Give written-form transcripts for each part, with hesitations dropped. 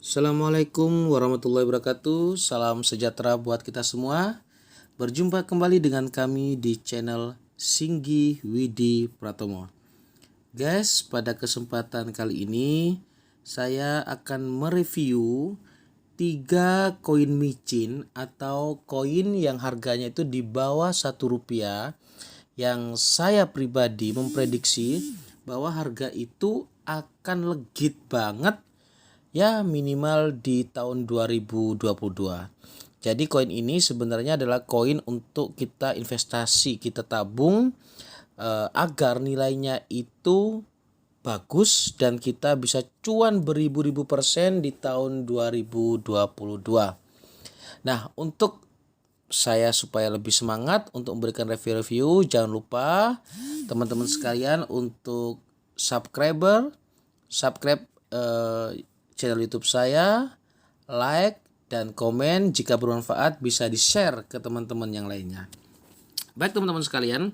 Assalamualaikum warahmatullahi wabarakatuh. Salam sejahtera buat kita semua. Berjumpa kembali dengan kami di channel Singgi Widi Pratomo. Guys, pada kesempatan kali ini saya akan mereview 3 koin micin atau koin yang harganya itu di bawah Rp1 yang saya pribadi memprediksi bahwa harga itu akan legit banget ya minimal di tahun 2022. Jadi koin ini sebenarnya adalah koin untuk kita investasi, kita tabung agar nilainya itu bagus dan kita bisa cuan beribu-ribu persen di tahun 2022. Nah, untuk saya supaya lebih semangat untuk memberikan review-review, jangan lupa teman-teman sekalian untuk subscribe channel YouTube saya, like dan komen jika bermanfaat bisa di-share ke teman-teman yang lainnya. Baik teman-teman sekalian,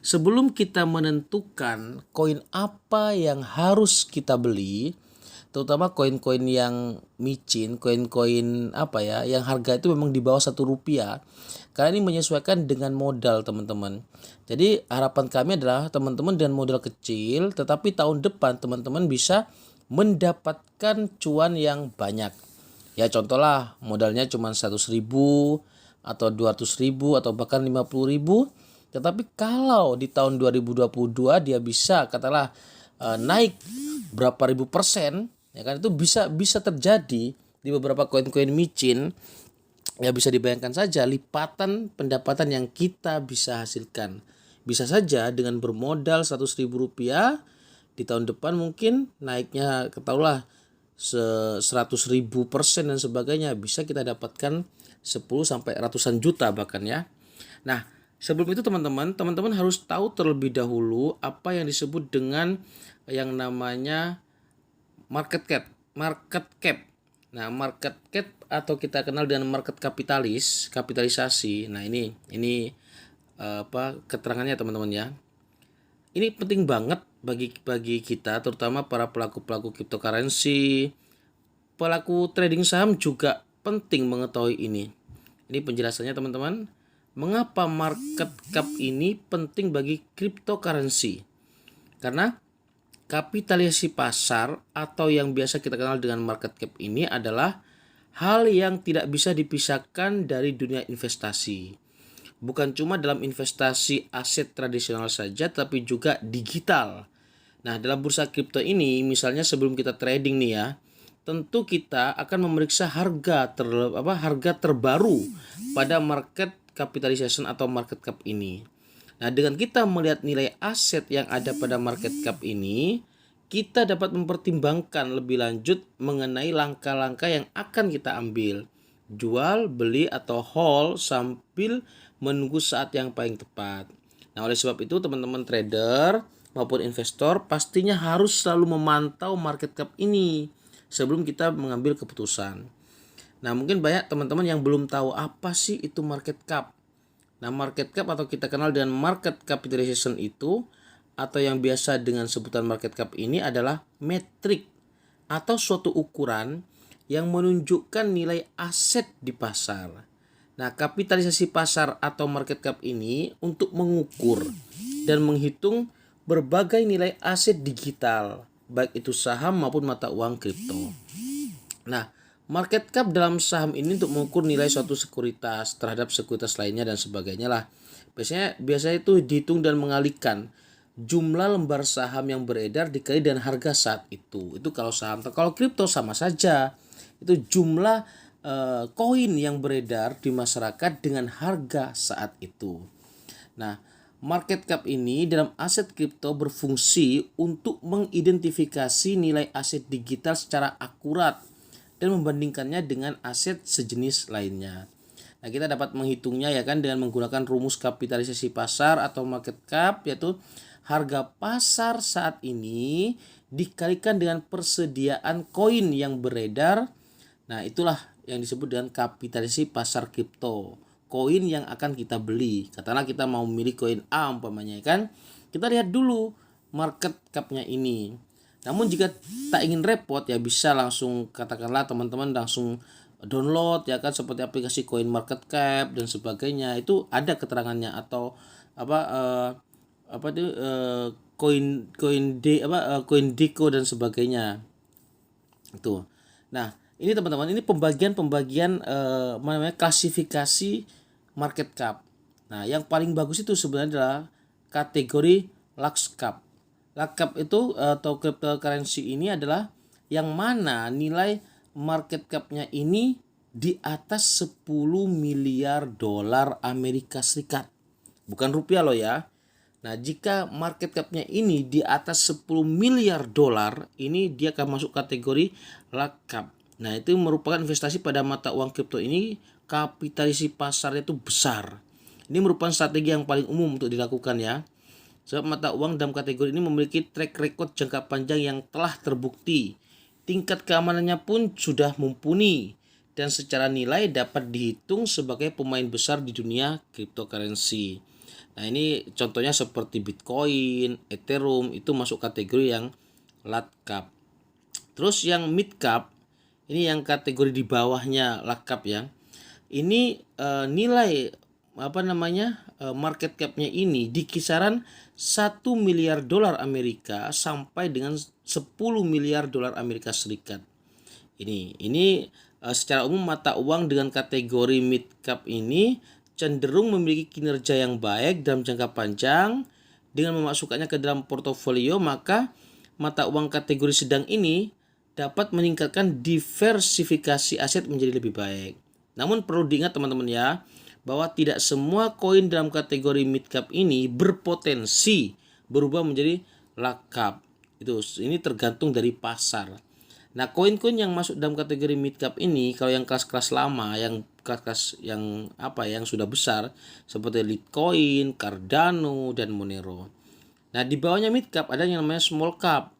sebelum kita menentukan koin apa yang harus kita beli, terutama koin-koin yang micin, koin-koin yang harga itu memang di bawah Rp1, karena ini menyesuaikan dengan modal teman-teman. Jadi harapan kami adalah teman-teman dengan modal kecil, tetapi tahun depan teman-teman bisa mendapatkan cuan yang banyak. Ya contohlah modalnya cuma 100.000 atau 200.000 atau bahkan 50.000. Tetapi kalau di tahun 2022 dia bisa katakanlah naik berapa ribu persen, ya kan, itu bisa terjadi di beberapa koin-koin micin. Ya bisa dibayangkan saja lipatan pendapatan yang kita bisa hasilkan. Bisa saja dengan bermodal Rp100.000 di tahun depan mungkin naiknya ketahuilah 100.000% dan sebagainya, bisa kita dapatkan 10 sampai ratusan juta bahkan ya. Nah, sebelum itu teman-teman harus tahu terlebih dahulu apa yang disebut dengan yang namanya market cap. Nah, market cap atau kita kenal dengan market kapitalisasi. Nah, ini keterangannya teman-teman ya. Ini penting banget bagi kita, terutama para pelaku cryptocurrency, pelaku trading saham juga penting mengetahui ini. Ini penjelasannya teman-teman. Mengapa market cap ini penting bagi cryptocurrency? Karena kapitalisasi pasar atau yang biasa kita kenal dengan market cap ini adalah hal yang tidak bisa dipisahkan dari dunia investasi. Bukan cuma dalam investasi aset tradisional saja, tapi juga digital. Nah, dalam bursa kripto ini, misalnya sebelum kita trading nih ya, tentu kita akan memeriksa harga terbaru pada market capitalization atau market cap ini. Nah, dengan kita melihat nilai aset yang ada pada market cap ini, kita dapat mempertimbangkan lebih lanjut mengenai langkah-langkah yang akan kita ambil. Jual, beli, atau hold sambil menunggu saat yang paling tepat. Nah, oleh sebab itu teman-teman trader maupun investor pastinya harus selalu memantau market cap ini sebelum kita mengambil keputusan. Nah, mungkin banyak teman-teman yang belum tahu apa sih itu market cap. Nah, market cap atau kita kenal dengan market capitalization itu atau yang biasa dengan sebutan market cap ini adalah metrik atau suatu ukuran yang menunjukkan nilai aset di pasar. Nah, kapitalisasi pasar atau market cap ini untuk mengukur dan menghitung berbagai nilai aset digital, baik itu saham maupun mata uang kripto. Nah, market cap dalam saham ini untuk mengukur nilai suatu sekuritas terhadap sekuritas lainnya dan sebagainya lah. Biasanya itu dihitung dan mengalihkan jumlah lembar saham yang beredar dikali dengan harga saat itu. Itu kalau saham. Kalau kripto sama saja. Itu jumlah koin yang beredar di masyarakat dengan harga saat itu. Nah, market cap ini dalam aset kripto berfungsi untuk mengidentifikasi nilai aset digital secara akurat dan membandingkannya dengan aset sejenis lainnya. Nah, kita dapat menghitungnya ya kan dengan menggunakan rumus kapitalisasi pasar atau market cap, yaitu harga pasar saat ini dikalikan dengan persediaan koin yang beredar. Nah, itulah yang disebut dengan kapitalisasi pasar kripto. Koin yang akan kita beli. Katakanlah kita mau memilih koin A umpamanya kan. Kita lihat dulu market cap-nya ini. Namun jika tak ingin repot ya bisa langsung katakanlah teman-teman langsung download ya kan seperti aplikasi Coin Market Cap dan sebagainya, itu ada keterangannya atau apa apa itu Coin Coin D apa Coin Deco dan sebagainya itu. Nah, ini teman-teman ini pembagian apa namanya klasifikasi market cap. Nah, yang paling bagus itu sebenarnya adalah kategori large cap. Large cap itu atau cryptocurrency ini adalah yang mana nilai market capnya ini di atas 10 miliar dolar Amerika Serikat. Bukan rupiah loh ya. Nah, jika market capnya ini di atas 10 miliar dolar, ini dia akan masuk kategori large cap. Nah, itu merupakan investasi pada mata uang kripto ini, kapitalisasi pasarnya itu besar. Ini merupakan strategi yang paling umum untuk dilakukan ya. Sebab mata uang dalam kategori ini memiliki track record jangka panjang yang telah terbukti. Tingkat keamanannya pun sudah mumpuni dan secara nilai dapat dihitung sebagai pemain besar di dunia cryptocurrency. Nah, ini contohnya seperti Bitcoin, Ethereum itu masuk kategori yang large cap. Terus yang mid cap ini yang kategori di bawahnya large cap ya. Ini nilai apa namanya market capnya ini di kisaran 1 miliar dolar Amerika sampai dengan 10 miliar dolar Amerika Serikat. Ini secara umum mata uang dengan kategori mid cap ini cenderung memiliki kinerja yang baik dalam jangka panjang. Dengan memasukkannya ke dalam portofolio, maka mata uang kategori sedang ini dapat meningkatkan diversifikasi aset menjadi lebih baik. Namun perlu diingat teman-teman ya, bahwa tidak semua koin dalam kategori mid cap ini berpotensi berubah menjadi large cap. Ini tergantung dari pasar. Nah, koin-koin yang masuk dalam kategori mid cap ini, kalau yang kelas-kelas lama, yang kelas-kelas yang yang sudah besar seperti Litecoin, Cardano dan Monero. Nah, di bawahnya mid cap ada yang namanya small cap.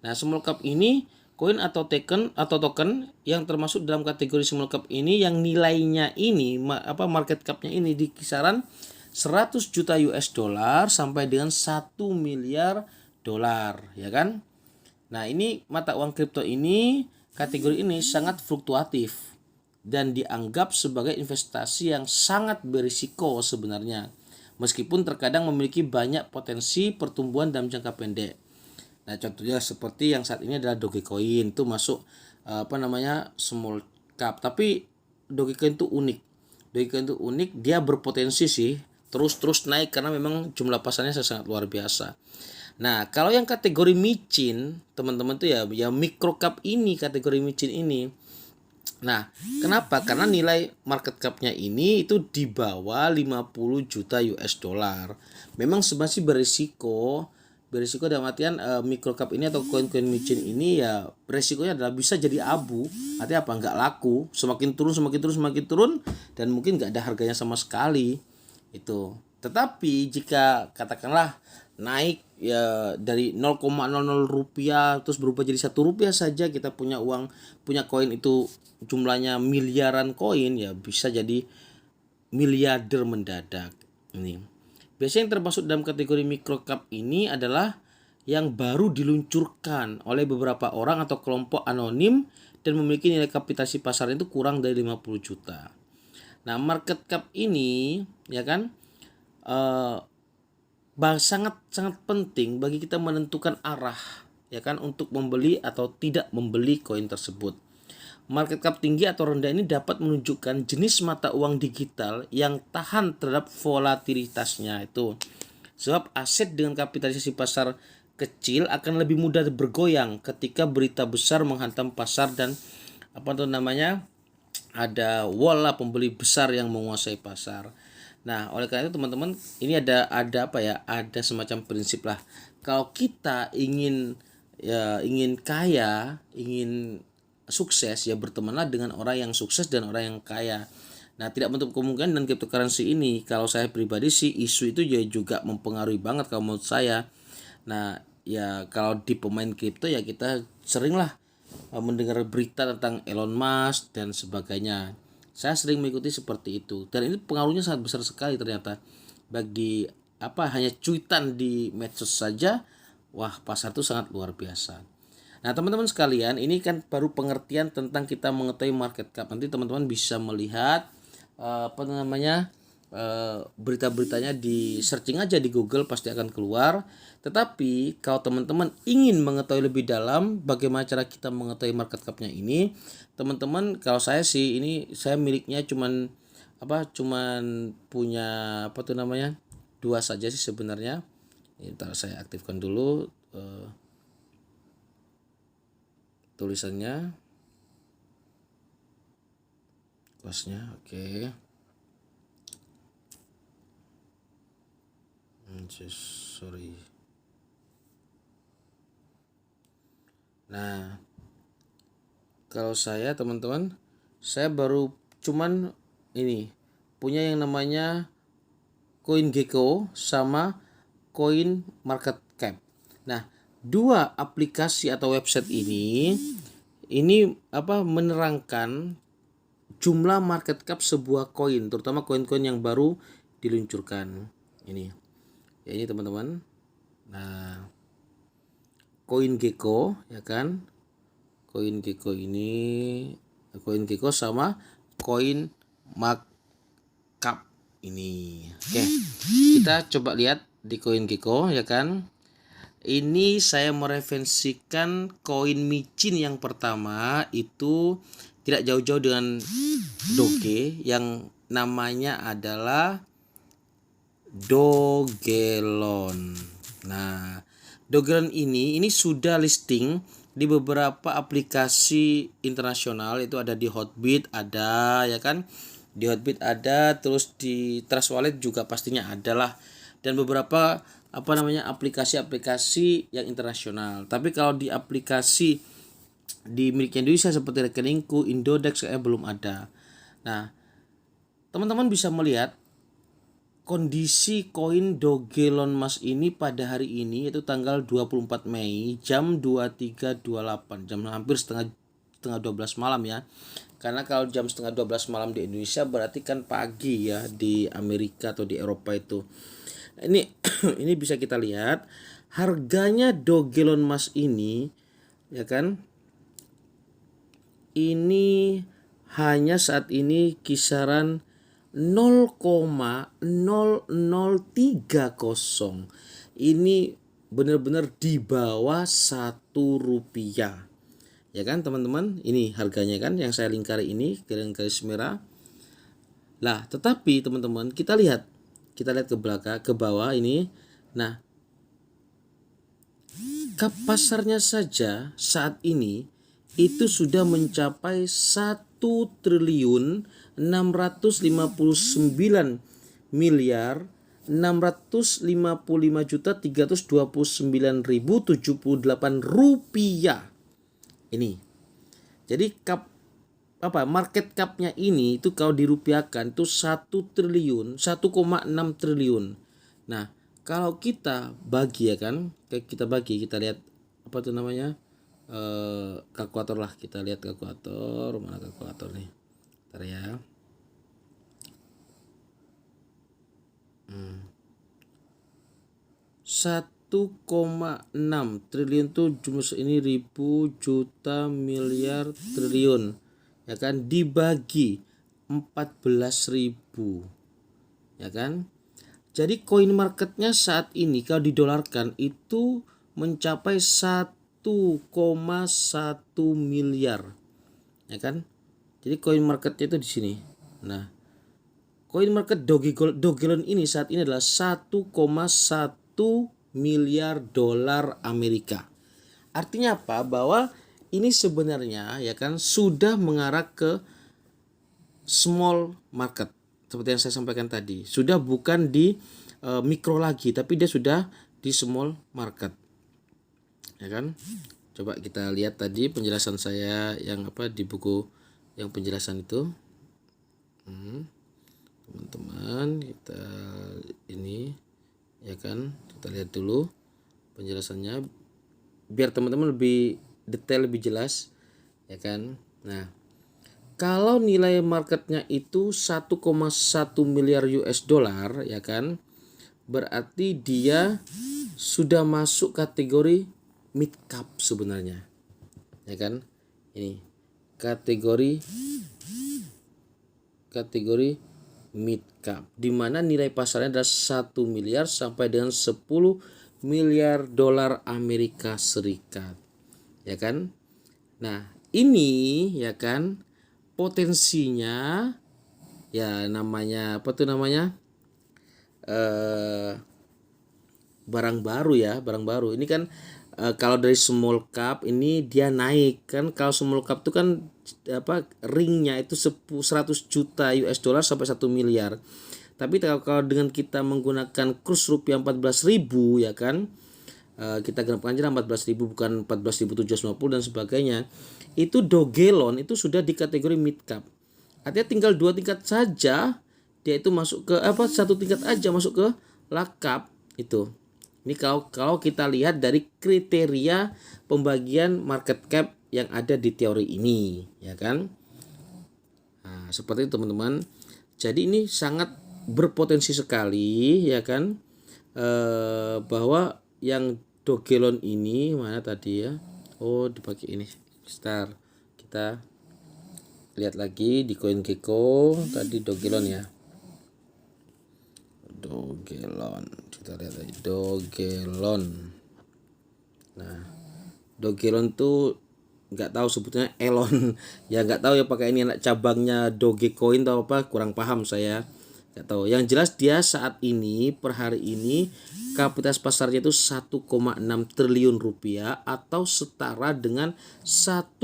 Nah, small cap ini koin atau token yang termasuk dalam kategori small cap ini yang nilainya ini market capnya ini di kisaran 100 juta US dollar sampai dengan 1 miliar dolar ya kan. Nah, ini mata uang kripto ini, kategori ini sangat fluktuatif dan dianggap sebagai investasi yang sangat berisiko sebenarnya. Meskipun terkadang memiliki banyak potensi pertumbuhan dalam jangka pendek. Nah, contohnya seperti yang saat ini adalah Dogecoin, itu masuk small cap. Tapi Dogecoin itu unik. Dogecoin itu unik, dia berpotensi sih terus naik karena memang jumlah pasarnya sangat luar biasa. Nah, kalau yang kategori micin, teman-teman tuh ya micro cap ini, kategori micin ini. Nah, kenapa? Karena nilai market capnya ini itu di bawah 50 juta US dollar. Memang sebenarnya berisiko dalam artian micro cap ini atau koin-koin micin ini ya resikonya adalah bisa jadi abu. Artinya apa? Nggak laku, semakin turun dan mungkin nggak ada harganya sama sekali. Itu. Tetapi jika katakanlah naik ya dari 0,00 rupiah terus berubah jadi 1 rupiah saja, kita punya koin itu jumlahnya miliaran koin, ya bisa jadi miliarder mendadak. Ini biasanya yang termasuk dalam kategori micro cap ini adalah yang baru diluncurkan oleh beberapa orang atau kelompok anonim dan memiliki nilai kapitalisasi pasar itu kurang dari 50 juta. Nah, market cap ini ya kan sangat penting bagi kita menentukan arah ya kan untuk membeli atau tidak membeli koin tersebut. Market cap tinggi atau rendah ini dapat menunjukkan jenis mata uang digital yang tahan terhadap volatilitasnya itu. Sebab aset dengan kapitalisasi pasar kecil akan lebih mudah bergoyang ketika berita besar menghantam pasar dan ada wall pembeli besar yang menguasai pasar. Nah, oleh karena itu teman-teman, ini ada semacam prinsip lah. Kalau kita ingin kaya, ingin sukses, ya bertemanlah dengan orang yang sukses dan orang yang kaya. Nah, tidak menutup kemungkinan dan cryptocurrency ini, kalau saya pribadi sih isu itu juga mempengaruhi banget kalau menurut saya. Nah, ya kalau di pemain kripto ya kita seringlah mendengar berita tentang Elon Musk dan sebagainya. Saya sering mengikuti seperti itu dan ini pengaruhnya sangat besar sekali ternyata. Bagi hanya cuitan di medsos saja, wah pasar itu sangat luar biasa. Nah, teman-teman sekalian, ini kan baru pengertian tentang kita mengetahui market cap. Nanti teman-teman bisa melihat berita-beritanya di searching aja di Google, pasti akan keluar. Tetapi kalau teman-teman ingin mengetahui lebih dalam bagaimana cara kita mengetahui market capnya ini, teman-teman, kalau saya sih ini saya miliknya cuman punya dua saja sih sebenarnya. Ntar saya aktifkan dulu tulisannya, kelasnya. Oke. Sorry. Nah, kalau saya teman-teman, saya baru cuman ini punya yang namanya CoinGecko sama Coin Market Cap. Nah, dua aplikasi atau website ini menerangkan jumlah market cap sebuah koin, terutama koin-koin yang baru diluncurkan. Ini teman-teman. Nah, CoinGecko ya kan. CoinGecko sama Coin Market Cap ini. Oke. Kita coba lihat di CoinGecko ya kan. Ini saya mereferensikan koin micin yang pertama, itu tidak jauh-jauh dengan Doge yang namanya adalah Dogelon. Nah, Dogelon ini sudah listing di beberapa aplikasi internasional, itu ada di Hotbit ada ya kan. Di Hotbit ada, terus di Trust Wallet juga pastinya ada lah, dan beberapa aplikasi-aplikasi yang internasional. Tapi kalau di aplikasi di milik Indonesia seperti Rekeningku, Indodex kayaknya belum ada. Nah, teman-teman bisa melihat kondisi koin Dogelon Mas ini pada hari ini, yaitu tanggal 24 Mei jam 23.28, jam hampir setengah 12 malam ya. Karena kalau jam setengah 12 malam di Indonesia berarti kan pagi ya di Amerika atau di Eropa itu. Ini ini bisa kita lihat harganya Dogelon Mas ini ya kan. Ini hanya saat ini kisaran 0,0030. Ini benar-benar di bawah 1 rupiah. Ya kan teman-teman, ini harganya kan yang saya lingkari ini, garis merah. Lah, tetapi teman-teman kita lihat ke belakang, ke bawah ini. Nah, kap pasarnya saja saat ini itu sudah mencapai 1.659.655.329.078 rupiah. Ini. Jadi market capnya ini itu kalau dirupiahkan itu 1,6 triliun. Nah, kalau kita bagi ya kan, kita lihat kalkulator lah, kita lihat kalkulator, mana kalkulator nih, ntar ya. 1,6 triliun tuh jumlah ini ribu, juta, miliar, triliun ya kan, dibagi 14.000 ya kan. Jadi koin marketnya saat ini kalau didolarkan itu mencapai 1,1 miliar ya kan. Jadi koin marketnya itu di sini. Nah, koin market Dogelon ini saat ini adalah 1,1 miliar dolar Amerika. Artinya apa? Bahwa ini sebenarnya ya kan sudah mengarah ke small market. Seperti yang saya sampaikan tadi, sudah bukan di mikro lagi, tapi dia sudah di small market. Ya kan? Coba kita lihat tadi penjelasan saya yang di buku yang penjelasan itu. Teman-teman, kita ini ya kan, kita lihat dulu penjelasannya biar teman-teman lebih detail, lebih jelas ya kan. Nah, kalau nilai marketnya itu 1,1 miliar US dollar ya kan, berarti dia sudah masuk kategori mid cap sebenarnya ya kan. Ini kategori mid cap, di mana nilai pasarnya adalah 1 miliar sampai dengan 10 miliar dolar Amerika Serikat, ya kan. Nah, ini ya kan potensinya, ya namanya apa tuh namanya, barang baru ya, barang baru. Ini kan kalau dari small cap ini dia naik kan. Kalau small cap itu kan apa, ringnya itu 100 juta US dollar sampai 1 miliar. Tapi kalau dengan kita menggunakan kurs rupiah 14.000 ya kan, kita genapkan aja 14.000 bukan 14.750 dan sebagainya. Itu Dogelon itu sudah di kategori mid cap. Artinya tinggal 2 tingkat saja dia itu masuk ke apa, 1 tingkat aja masuk ke large cap itu. Ini kalau kita lihat dari kriteria pembagian market cap yang ada di teori ini, ya kan. Nah, seperti itu teman-teman. Jadi ini sangat berpotensi sekali, ya kan, bahwa yang Dogelon ini mana tadi ya? Oh, dipakai ini. Sebentar, kita lihat lagi di CoinGecko tadi Dogelon ya. Dogelon, kita lihat lagi Dogelon. Nah, Dogelon tuh nggak tahu sebetulnya Elon ya, nggak tahu ya pakai ini anak cabangnya Dogecoin atau apa, kurang paham saya, nggak tahu. Yang jelas dia saat ini per hari ini kapitalitas pasarnya itu 1,6 triliun rupiah atau setara dengan 1,1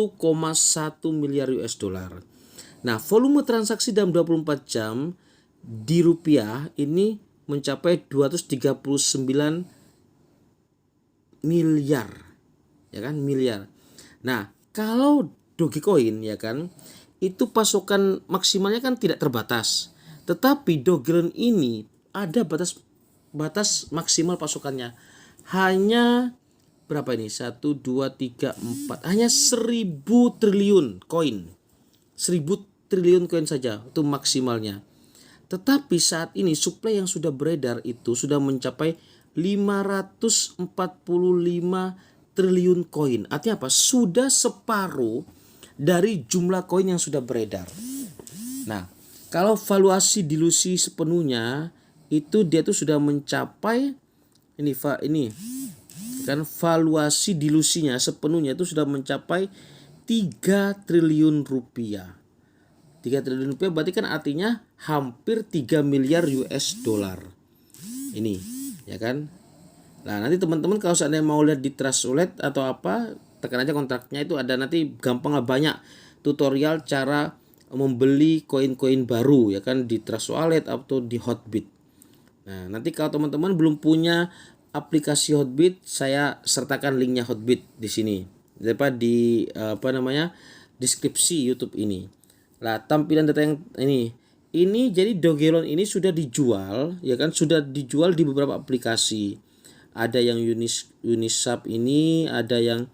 miliar US dollar. Nah, volume transaksi dalam 24 jam di rupiah ini mencapai 239 miliar, ya kan, miliar. Nah, kalau Dogecoin ya kan, itu pasokan maksimalnya kan tidak terbatas. Tetapi Dogelon ini ada batas maksimal pasokannya. Hanya berapa ini? 1 2 3 4. Hanya 1000 triliun koin. 1000 triliun koin saja itu maksimalnya. Tetapi saat ini suplai yang sudah beredar itu sudah mencapai 545 triliun koin. Artinya apa? Sudah separuh dari jumlah koin yang sudah beredar. Nah, kalau valuasi dilusi sepenuhnya itu dia tuh sudah mencapai ini kan, valuasi dilusinya sepenuhnya itu sudah mencapai 3 triliun rupiah. 3 triliun rupiah berarti kan artinya hampir 3 miliar US dollar. Ini, ya kan? Nah, nanti teman-teman kalau seandainya mau lihat di Trust Wallet atau apa, tekan aja kontraknya, itu ada nanti gampang lah, banyak tutorial cara membeli koin-koin baru ya kan di Trust Wallet atau di Hotbit. Nah, nanti kalau teman-teman belum punya aplikasi Hotbit, saya sertakan linknya Hotbit di sini. Di deskripsi YouTube ini. Lah, tampilan data yang ini jadi Dogelon ini sudah dijual ya kan, sudah dijual di beberapa aplikasi. Ada yang Uniswap ini, ada yang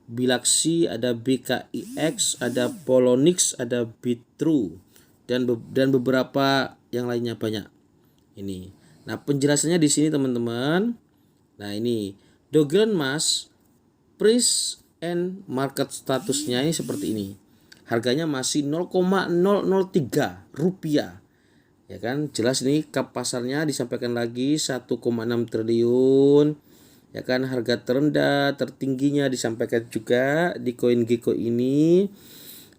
Bilaxi, ada BKIX, ada Polonix, ada Bitrue dan beberapa yang lainnya banyak. Ini. Nah, penjelasannya di sini teman-teman. Nah, ini Dogelon Mas price and market statusnya ini seperti ini. Harganya masih 0,003 rupiah, ya kan. Jelas ini kap pasarnya disampaikan lagi 1,6 triliun, ya kan. Harga terendah tertingginya disampaikan juga di CoinGecko ini.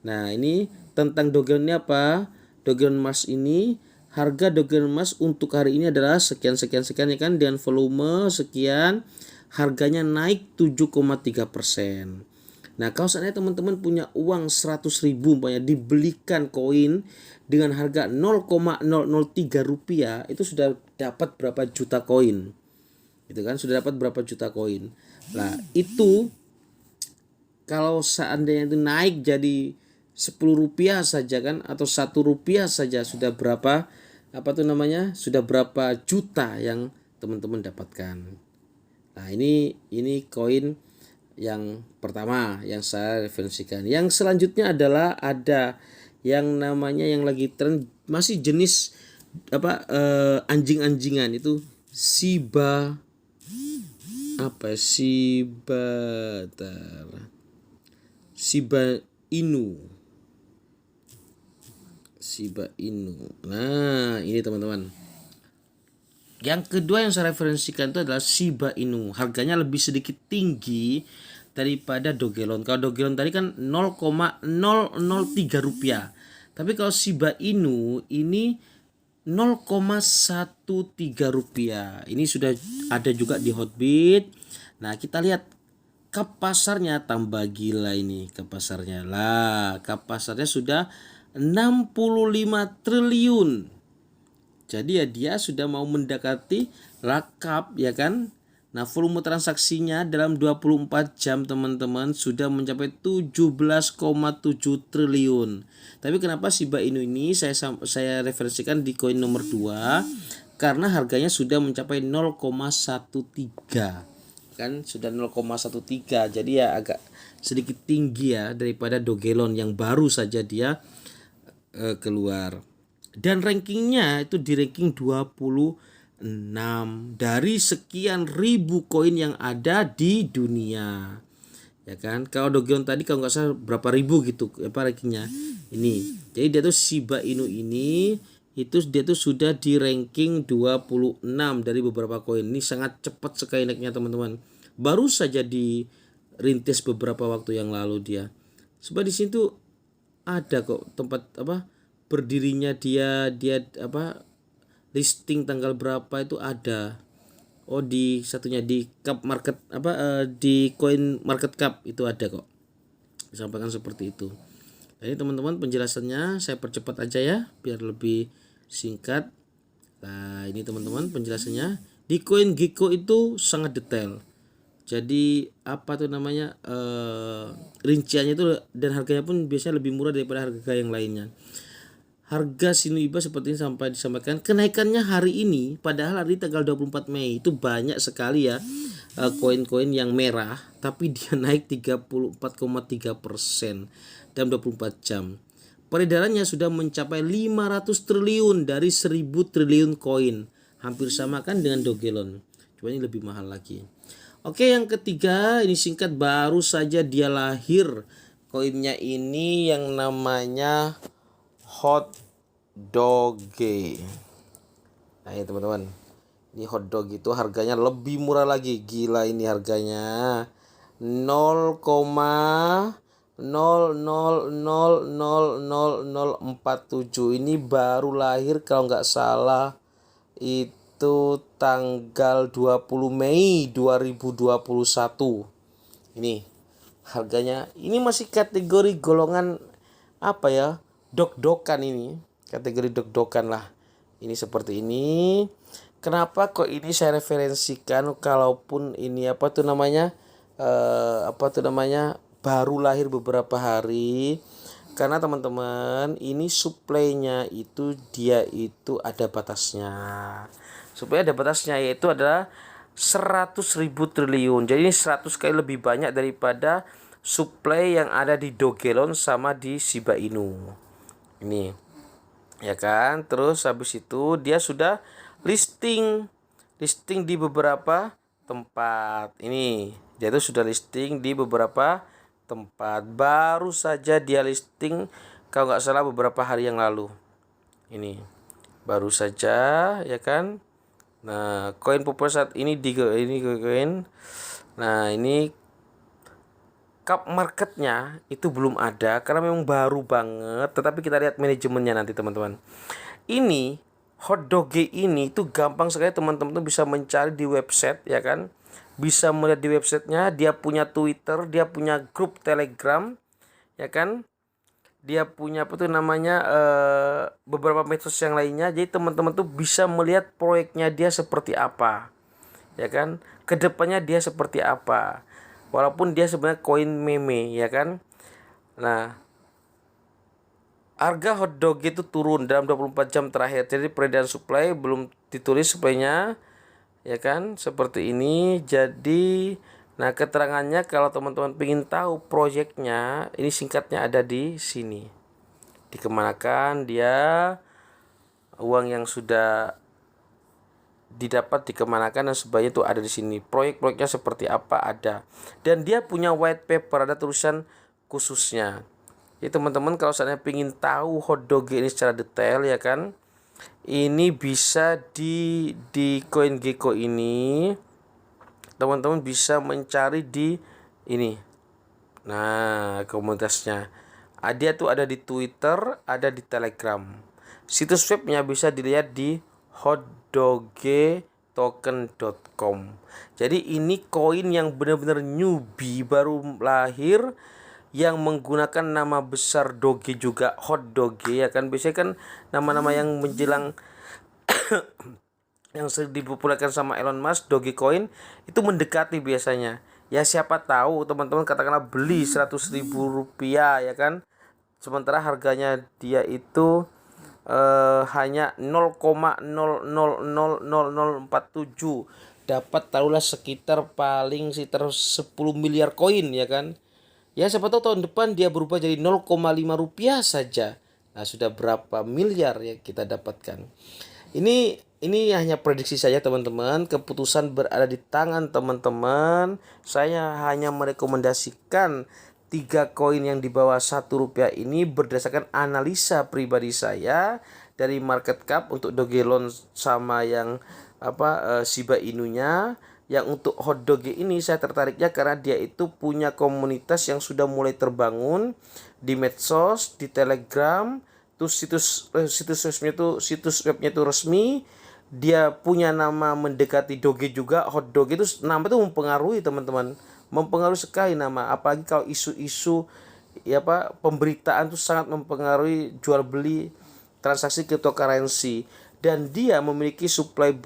Nah, ini tentang Dogelon ini apa? Dogelon Mars ini, harga Dogelon Mars untuk hari ini adalah sekian ya kan, dengan volume sekian, harganya naik 7,3%. Nah, kalau seandainya teman-teman punya uang 100.000 umpamanya dibelikan koin dengan harga 0,003 rupiah, itu sudah dapat berapa juta koin, gitu kan, sudah dapat berapa juta koin. Nah, itu kalau seandainya itu naik jadi 10 rupiah saja kan, atau 1 rupiah saja sudah berapa sudah berapa juta yang teman-teman dapatkan. Nah, ini koin yang pertama yang saya referensikan. Yang selanjutnya adalah ada yang namanya yang lagi tren, masih jenis anjing-anjingan, itu Shiba Shiba Inu. Shiba Inu. Nah, ini teman-teman. Yang kedua yang saya referensikan itu adalah Shiba Inu. Harganya lebih sedikit tinggi daripada Dogelon. Kalau Dogelon tadi kan 0,003 rupiah. Tapi kalau Shiba Inu ini 0,13 rupiah. Ini sudah ada juga di Hotbit. Nah, kita lihat kap pasarnya, tambah gila ini kap pasarnya. Lah, kap pasarnya sudah 65 triliun. Jadi ya dia sudah mau mendekati lakap, ya kan. Nah, volume transaksinya dalam 24 jam teman-teman sudah mencapai 17,7 triliun. Tapi kenapa Shiba Inu ini saya referensikan di koin nomor 2? Karena harganya sudah mencapai 0,13. Kan sudah 0,13. Jadi ya agak sedikit tinggi ya daripada Dogelon yang baru saja dia keluar. Dan rankingnya itu di ranking 26 dari sekian ribu koin yang ada di dunia, ya kan. Kalau Dogelon tadi kalau nggak salah berapa ribu gitu apa rankingnya ini. Jadi dia tuh Shiba Inu ini itu dia tuh sudah di ranking 26 dari beberapa koin. Ini sangat cepat sekali naiknya teman-teman. Baru saja dirintis beberapa waktu yang lalu dia. Sebab di situ ada kok tempat apa berdirinya dia apa listing tanggal berapa itu ada. Oh, di satunya di Cap Market apa di Coin Market Cap itu ada kok. Disampaikan seperti itu. Jadi teman-teman penjelasannya saya percepat aja ya biar lebih singkat. Nah, ini teman-teman penjelasannya. Di Coin Gecko itu sangat detail. Jadi apa tuh namanya rinciannya itu dan harganya pun biasanya lebih murah daripada harga yang lainnya. Harga Shiba seperti ini sampai disampaikan kenaikannya hari ini, padahal hari tanggal 24 Mei itu banyak sekali ya koin-koin yang merah, tapi dia naik 34,3% dalam 24 jam. Peredarannya sudah mencapai 500 triliun dari 1000 triliun koin, hampir sama kan dengan Dogelon, cuma ini lebih mahal lagi. Oke, yang ketiga ini singkat, baru saja dia lahir koinnya ini yang namanya Hot Doge. Nah ya teman-teman, ini hot dog itu harganya lebih murah lagi. Gila ini harganya 0,00000047. Ini baru lahir kalau nggak salah itu tanggal 20 Mei 2021. Ini harganya, ini masih kategori golongan apa ya, dok-dokan ini, kategori dok-dokan lah. Ini seperti ini. Kenapa kok ini saya referensikan kalaupun ini apa tuh namanya baru lahir beberapa hari, karena teman-teman ini suplainya itu dia itu ada batasnya. Suplai ada batasnya, yaitu adalah 100.000 triliun. Jadi ini 100 kali lebih banyak daripada suplai yang ada di Dogelon sama di Shiba Inu. Ini ya kan. Terus habis itu dia sudah listing di beberapa tempat. Ini dia tuh sudah listing di beberapa tempat. Baru saja dia listing kalau nggak salah beberapa hari yang lalu. Ini baru saja ya kan. Nah, koin populer saat ini ini koin. Nah, ini cap marketnya itu belum ada karena memang baru banget. Tetapi kita lihat manajemennya nanti teman-teman. Ini Hot Doge ini itu gampang sekali teman-teman tuh bisa mencari di website ya kan. Bisa melihat di websitenya, dia punya Twitter, dia punya grup Telegram ya kan. Dia punya apa tuh namanya beberapa medsos yang lainnya. Jadi teman-teman tuh bisa melihat proyeknya dia seperti apa. Ya kan? Kedepannya dia seperti apa. Walaupun dia sebenarnya koin meme ya kan. Nah, harga hot dog itu turun dalam 24 jam terakhir. Jadi peredaran supply belum ditulis supply-nya ya kan, seperti ini. Jadi nah keterangannya kalau teman-teman ingin tahu proyeknya, ini singkatnya ada di sini. Dikemanakan dia, uang yang sudah didapat dikemanakan dan sebagainya itu ada di sini. Proyek-proyeknya seperti apa ada. Dan dia punya white paper, ada tulisan khususnya. Jadi teman-teman kalau seandainya ingin tahu hot doge ini secara detail ya kan, ini bisa di CoinGecko ini teman-teman bisa mencari di ini. Nah, komunitasnya. Dia tuh ada di Twitter, ada di Telegram. Situs webnya bisa dilihat di hotdogetoken.com. Jadi ini koin yang benar-benar newbie, baru lahir, yang menggunakan nama besar Doge juga, hot doge ya kan. Biasanya kan nama-nama yang menjelang yang sering dipopulerkan sama Elon Musk, Dogecoin itu mendekati biasanya. Ya siapa tahu teman-teman katakanlah beli 100.000 rupiah ya kan. Sementara harganya dia itu hanya 0,000047, dapat taruhlah sekitar paling sekitar 10 miliar koin ya kan. Ya siapa tahu tahun depan dia berubah jadi 0,5 rupiah saja. Nah, sudah berapa miliar ya kita dapatkan. Ini hanya prediksi saja teman-teman. Keputusan berada di tangan teman-teman. Saya hanya merekomendasikan 3 koin yang di bawah 1 rupiah ini berdasarkan analisa pribadi saya dari market cap untuk Dogelon sama yang Shiba Inunya. Yang untuk hot doge ini saya tertariknya karena dia itu punya komunitas yang sudah mulai terbangun di medsos, di Telegram, terus situs webnya itu resmi. Dia punya nama mendekati doge juga, hot doge itu nama itu mempengaruhi teman-teman, mempengaruhi sekali nama, apalagi kalau isu-isu pemberitaan itu sangat mempengaruhi jual beli transaksi cryptocurrency. Dan dia memiliki supply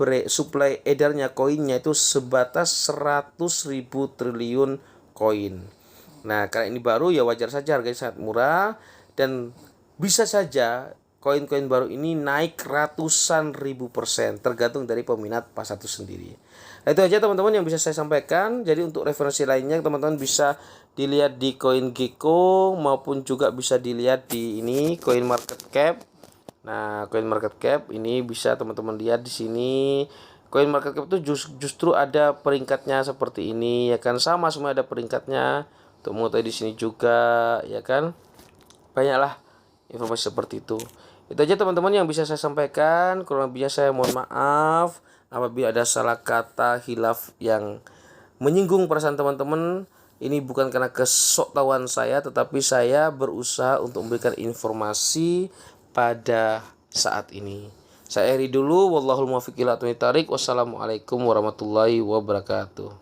edarnya koinnya itu sebatas 100.000 triliun koin. Nah, karena ini baru ya wajar saja harganya sangat murah, dan bisa saja koin-koin baru ini naik ratusan ribu persen tergantung dari peminat pasar itu sendiri. Nah, itu aja teman-teman yang bisa saya sampaikan. Jadi untuk referensi lainnya teman-teman bisa dilihat di CoinGecko maupun juga bisa dilihat di ini CoinMarketCap. Nah, CoinMarketCap ini bisa teman-teman lihat di sini. CoinMarketCap itu justru ada peringkatnya seperti ini ya kan, sama semua ada peringkatnya. Untuk mengetahui di sini juga ya kan. Banyaklah informasi seperti itu. Itu aja teman-teman yang bisa saya sampaikan. Kurang lebihnya saya mohon maaf apabila ada salah kata, hilaf yang menyinggung perasaan teman-teman. Ini bukan karena kesoktahuan saya, tetapi saya berusaha untuk memberikan informasi pada saat ini. Saya akhiri dulu. Wallahul muwaffiq ila aqwamit thoriq. Wassalamualaikum warahmatullahi wabarakatuh.